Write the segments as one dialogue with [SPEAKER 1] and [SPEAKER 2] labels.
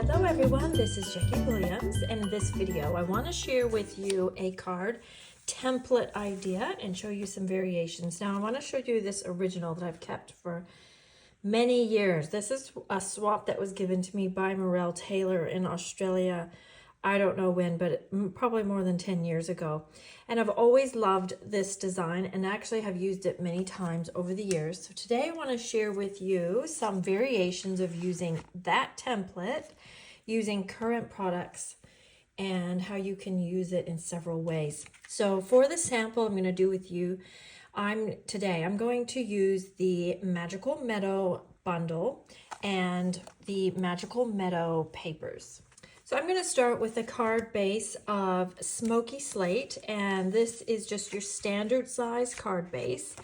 [SPEAKER 1] Hello everyone, this is Jackie Williams, and in this video I want to share with you a card template idea and show you some variations. Now I want to show you this original that I've kept for many years. This is a swap that was given to me by Morel Taylor in Australia. I don't know when, but probably more than 10 years ago. And I've always loved this design and actually have used it many times over the years. So today I want to share with you some variations of using that template, using current products, and how you can use it in several ways. So for the sample I'm going to do with you, I'm going to use the Magical Meadow bundle and the Magical Meadow papers. So I'm going to start with a card base of Smoky Slate, and this is just your standard size card base,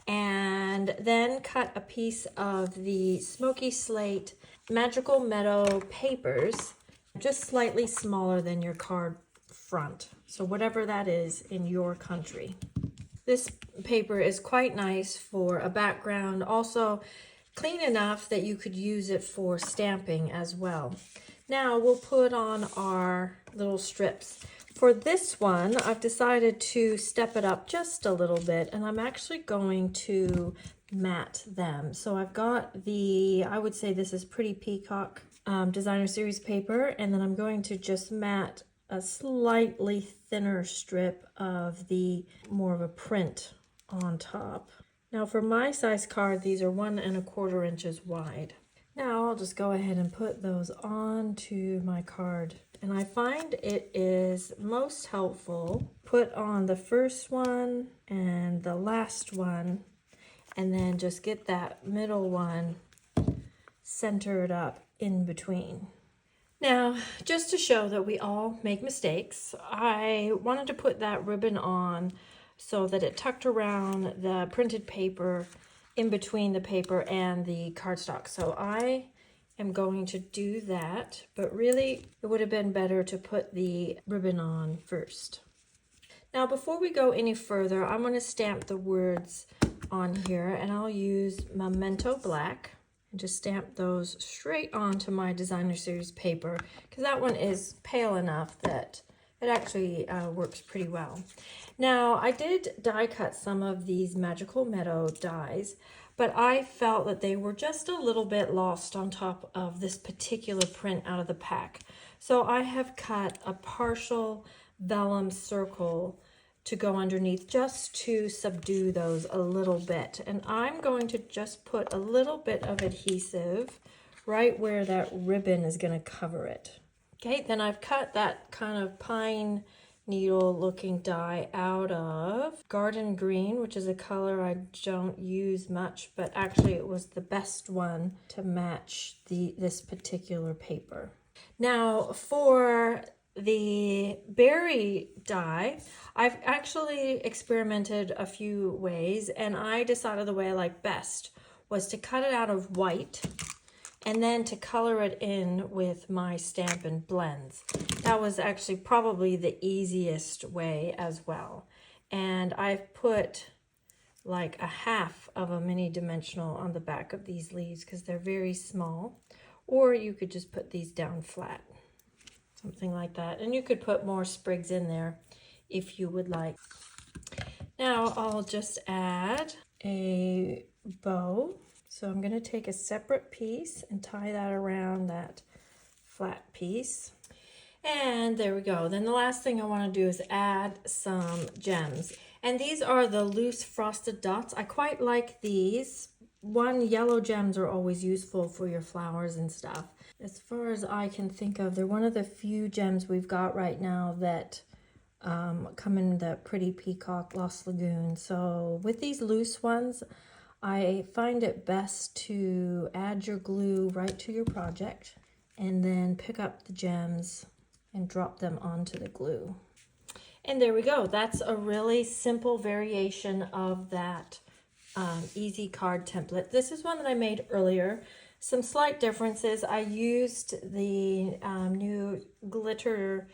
[SPEAKER 1] and then cut a piece of the Smoky Slate Magical Meadow papers, just slightly smaller than your card front, so whatever that is in your country. This paper is quite nice for a background, also clean enough that you could use it for stamping as well. Now we'll put on our little strips. For this one, I've decided to step it up just a little bit, and I'm actually going to mat them. So I've got I would say this is Pretty Peacock Designer Series paper, and then I'm going to just mat a slightly thinner strip of the more of a print on top. Now for my size card, these are 1 1/4 inches wide. Now I'll just go ahead and put those onto my card. And I find it is most helpful, put on the first one and the last one, and then just get that middle one centered up in between. Now, just to show that we all make mistakes, I wanted to put that ribbon on so that it tucked around the printed paper in between the paper and the cardstock. So I am going to do that, but really it would have been better to put the ribbon on first. Now before we go any further, I'm going to stamp the words on here, and I'll use Memento Black and just stamp those straight onto my Designer Series paper, because that one is pale enough that it actually works pretty well. Now, I did die cut some of these Magical Meadow dies, but I felt that they were just a little bit lost on top of this particular print out of the pack. So I have cut a partial vellum circle to go underneath just to subdue those a little bit. And I'm going to just put a little bit of adhesive right where that ribbon is going to cover it. Okay, then I've cut that kind of pine needle looking die out of Garden Green, which is a color I don't use much, but actually it was the best one to match this particular paper. Now for the berry die, I've actually experimented a few ways, and I decided the way I like best was to cut it out of white and then to color it in with my Stampin' Blends. That was actually probably the easiest way as well. And I've put like a half of a mini dimensional on the back of these leaves because they're very small. Or you could just put these down flat, something like that. And you could put more sprigs in there if you would like. Now I'll just add a bow. So I'm going to take a separate piece and tie that around that flat piece. And there we go. Then the last thing I want to do is add some gems. And these are the loose frosted dots. I quite like these. Yellow gems are always useful for your flowers and stuff. As far as I can think of, they're one of the few gems we've got right now that come in the Pretty Peacock Lost Lagoon. So with these loose ones, I find it best to add your glue right to your project and then pick up the gems and drop them onto the glue. And there we go. That's a really simple variation of that easy card template. This is one that I made earlier. Some slight differences. I used the new glitter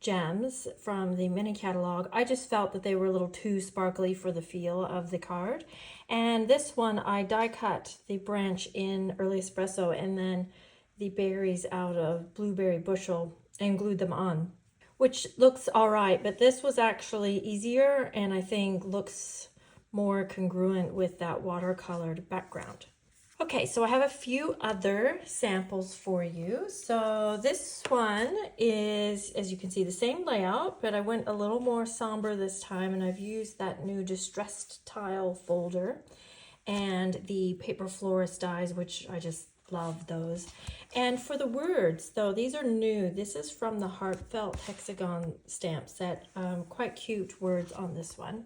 [SPEAKER 1] gems from the mini catalog. I just felt that they were a little too sparkly for the feel of the card. And this one, I die cut the branch in Early Espresso and then the berries out of Blueberry Bushel and glued them on, which looks all right, but this was actually easier and I think looks more congruent with that watercolored background. Okay, so I have a few other samples for you. So this one is, as you can see, the same layout, but I went a little more somber this time, and I've used that new Distressed Tile folder and the Paper Florist dies, which I just love those. And for the words, though, these are new. This is from the Heartfelt Hexagon stamp set. Quite cute words on this one.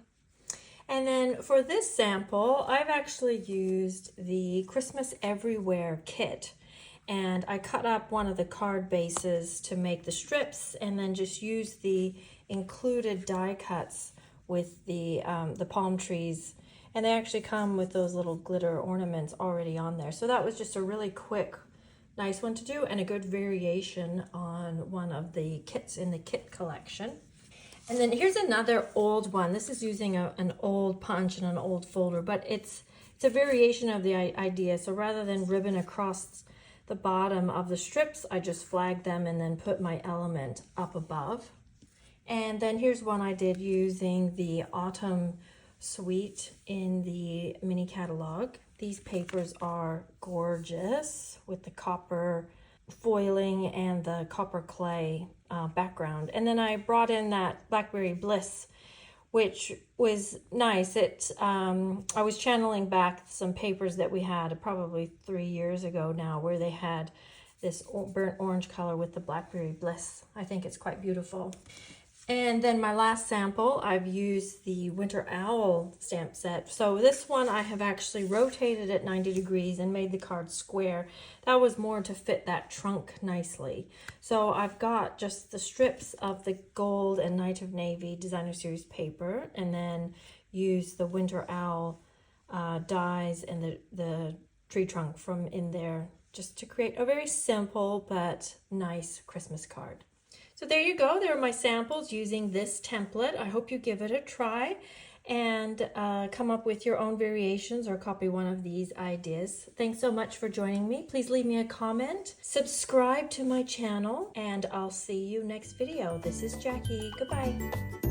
[SPEAKER 1] And then for this sample, I've actually used the Christmas Everywhere kit. And I cut up one of the card bases to make the strips and then just use the included die cuts with the palm trees. And they actually come with those little glitter ornaments already on there. So that was just a really quick, nice one to do and a good variation on one of the kits in the kit collection. And then here's another old one. This is using an old punch and an old folder, but it's a variation of the idea. So rather than ribbon across the bottom of the strips, I just flagged them and then put my element up above. And then here's one I did using the Autumn Suite in the mini catalog. These papers are gorgeous with the copper foiling and the copper clay background. And then I brought in that Blackberry Bliss, which was nice. I was channeling back some papers that we had probably 3 years ago now, where they had this burnt orange color with the Blackberry Bliss. I think it's quite beautiful. And then my last sample, I've used the Winter Owl stamp set. So this one I have actually rotated at 90 degrees and made the card square. That was more to fit that trunk nicely. So I've got just the strips of the gold and Night of Navy Designer Series paper, and then use the Winter Owl dies and the tree trunk from in there, just to create a very simple but nice Christmas card. So there you go. There are my samples using this template. I hope you give it a try and come up with your own variations or copy one of these ideas. Thanks so much for joining me. Please leave me a comment, subscribe to my channel, and I'll see you next video. This is Jackie. Goodbye.